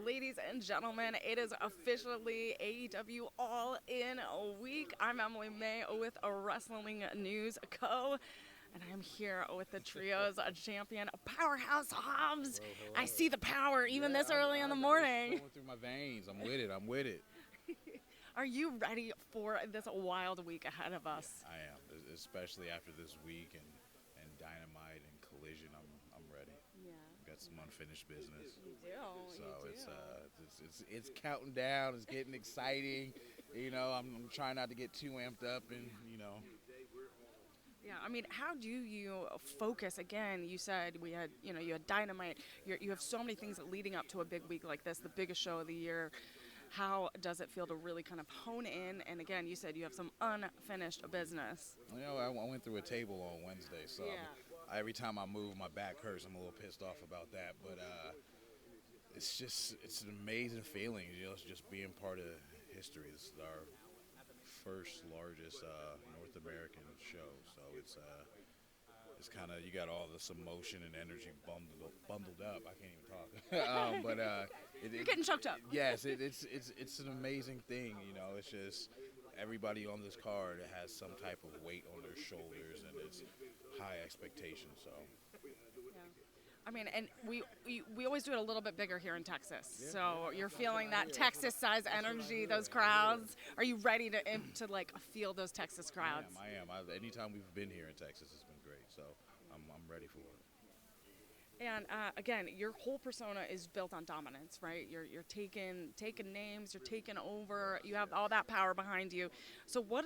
Ladies and gentlemen, it is officially AEW All In a Week. I'm Emily May with a Wrestling News Co. And I'm here with the Trios champion, Powerhouse Hobbs. Hello. I see the power even this early in the morning. It's going through my veins. I'm with it. I'm with it. Are you ready for this wild week ahead of us? I am, especially after this week and Dynamite and Collision. I'm ready. Yeah. Got some unfinished business. You do. So it's counting down. It's getting exciting. I'm trying not to get too amped up and. Yeah, I mean, how do you focus? Again, you said you had Dynamite. You have so many things leading up to a big week like this, the biggest show of the year. How does it feel to really kind of hone in? And again, you said you have some unfinished business. I went through a table on Wednesday, so yeah. every time I move, my back hurts. I'm a little pissed off about that, but it's an amazing feeling. It's just being part of history. This is our first largest North American show, so it's kind of, you got all this emotion and energy bundled up. I can't even talk, but you're getting choked up. Yes, it's an amazing thing. It's just everybody on this card has some type of weight on their shoulders, and it's high expectations. So. I mean, and we always do it a little bit bigger here in Texas. Yeah. So you're feeling that Texas size energy, those crowds. Are you ready to like feel those Texas crowds? I am. Anytime we've been here in Texas, it's been great. So I'm ready for it. And again, your whole persona is built on dominance, right? You're taking names, you're taking over. You have all that power behind you. So where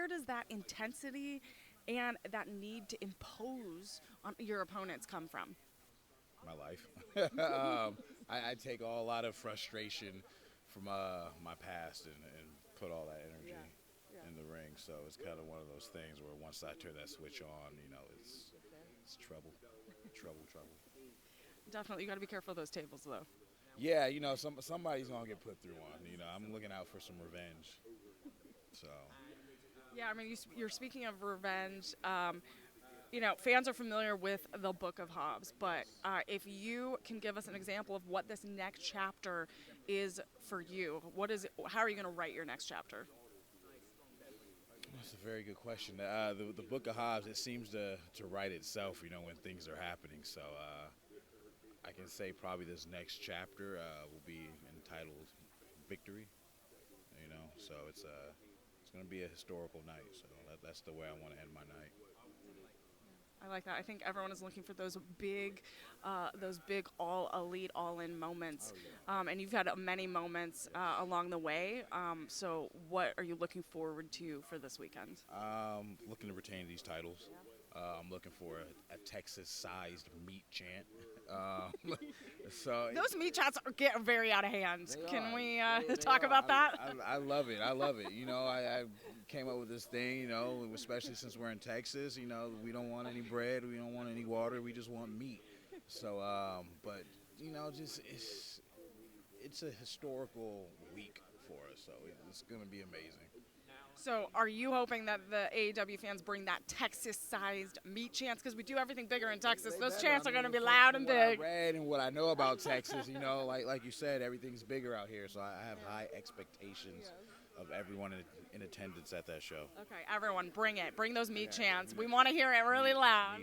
does that intensity and that need to impose on your opponents come from? My life. I take a lot of frustration from my past and put all that energy in the ring. So it's kind of one of those things where once I turn that switch on, it's trouble. Trouble. Definitely, you got to be careful of those tables, though. Yeah, somebody's gonna get put through one. I'm looking out for some revenge. So. Yeah, I mean, you're speaking of revenge. Fans are familiar with the Book of Hobbs, but if you can give us an example of what this next chapter is for you, how are you going to write your next chapter? That's a very good question. The Book of Hobbs, it seems to write itself, when things are happening. So I can say probably this next chapter will be entitled Victory. So it's going to be a historical night. So that's the way I want to end my night. I like that. I think everyone is looking for those big all elite, all in moments. Oh, yeah. And you've had many moments along the way. So what are you looking forward to for this weekend? Looking to retain these titles. I'm looking for a Texas-sized meat chant. So those meat chants get very out of hand. Can we talk about that? I love it. I came up with this thing, especially since we're in Texas. We don't want any bread. We don't want any water. We just want meat. So, but, it's a historical week for us. So it's going to be amazing. So are you hoping that the AEW fans bring that Texas-sized meat chants? Because we do everything bigger in Texas. Those chants are going to be loud and big. What I read and what I know about Texas, like you said, everything's bigger out here. So I have high expectations of everyone in attendance at that show. Okay, everyone, bring it. Bring those meat chants. We want to hear it really loud.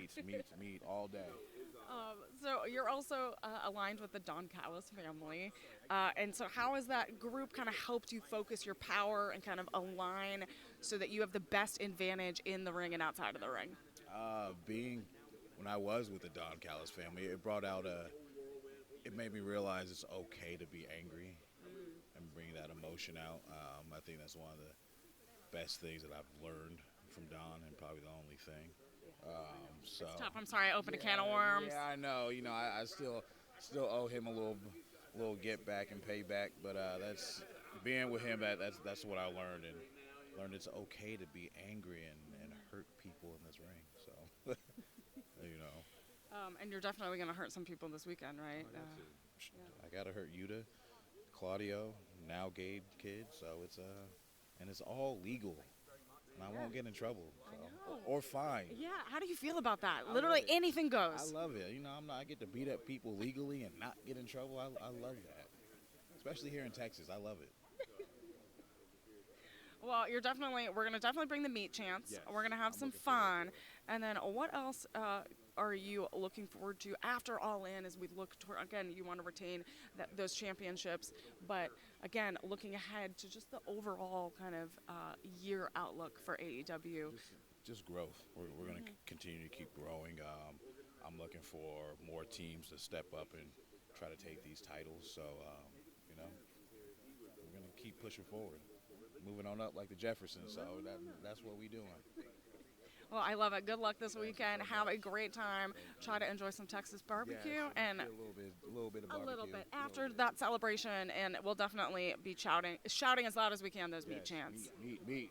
Meat all day. So you're also aligned with the Don Callis family. And so how has that group kind of helped you focus your power and kind of align so that you have the best advantage in the ring and outside of the ring? When I was with the Don Callis family, it made me realize it's okay to be angry and bring that emotion out. I think that's one of the best things that I've learned from Don, and probably the only thing. It's tough. I'm sorry, I opened a can of worms. Yeah, I know. I still owe him a little get back and payback, but that's being with him. That's what I learned, and learned it's okay to be angry and hurt people in this ring. So, And you're definitely going to hurt some people this weekend, right? I gotta hurt Yuta, Claudio, now Gabe Kid. So it's all legal. and I won't get in trouble. So. I know. Or fined. Yeah, how do you feel about that? I Literally love it. anything I goes. love it. You know, I get to beat up people legally and not get in trouble. I love that. Especially here in Texas. I love it. Well, we're going to definitely bring the meat chance. Yes, We're going to have I'm some looking forward fun. And then what else are you looking forward to after All In as we look toward, again, you want to retain those championships, but again, looking ahead to just the overall kind of year outlook for AEW. Just growth. We're going to continue to keep growing. I'm looking for more teams to step up and try to take these titles. So, you know, we're going to keep pushing forward. Moving on up like the Jeffersons, so that's what we doing. Well, I love it. Good luck this weekend. Have a great time. Try to enjoy some Texas barbecue and a little bit of barbecue. a little bit after that celebration, and we'll definitely be shouting as loud as we can those meat chants. Meat.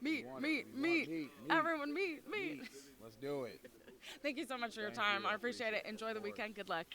Everyone, meat. Let's do it. Thank you so much for your time. I appreciate it. Enjoy the weekend. Good luck.